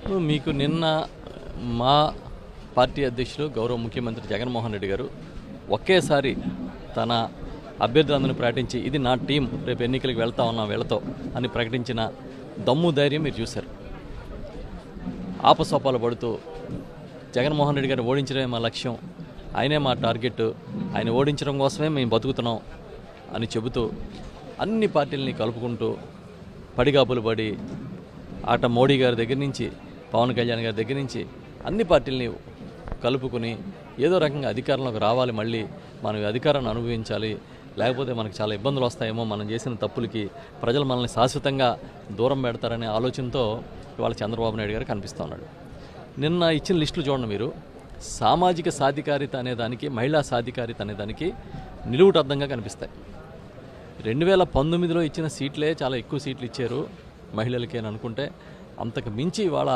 మీకు నిన్న మా పార్టీ అధ్యక్షులు గౌరవ ముఖ్యమంత్రి జగన్మోహన్ రెడ్డి గారు ఒకేసారి తన అభ్యర్థులందరినీ ప్రకటించి ఇది నా టీం, రేపు ఎన్నికలకు వెళ్తా ఉన్నాం వెళతాం అని ప్రకటించిన దమ్ము ధైర్యం మీరు చూశారు. ఆపసోపాలు పడుతూ జగన్మోహన్ రెడ్డి గారిని ఓడించడమే మా లక్ష్యం, ఆయనే మా టార్గెట్, ఆయన ఓడించడం కోసమే మేము బతుకుతున్నాం అని చెబుతూ అన్ని పార్టీలని కలుపుకుంటూ పడిగాపులు పడి ఆట మోడీ గారి దగ్గర నుంచి పవన్ కళ్యాణ్ గారి దగ్గర నుంచి అన్ని పార్టీలని కలుపుకుని ఏదో రకంగా అధికారంలోకి రావాలి, మళ్ళీ మనం అధికారాన్ని అనుభవించాలి, లేకపోతే మనకు చాలా ఇబ్బందులు వస్తాయేమో, మనం చేసిన తప్పులకి ప్రజలు మనల్ని శాశ్వతంగా దూరం పెడతారనే ఆలోచనతో ఇవాళ చంద్రబాబు నాయుడు గారు కనిపిస్తూ ఉన్నాడు. నిన్న ఇచ్చిన లిస్టులు చూడండి మీరు, సామాజిక సాధికారిత అనేదానికి, మహిళా సాధికారిత అనేదానికి నిలువుటద్దంగా కనిపిస్తాయి. 2019లో ఇచ్చిన సీట్లే చాలా ఎక్కువ సీట్లు ఇచ్చారు మహిళలకి అని అనుకుంటే, అంతకు మించి ఇవాళ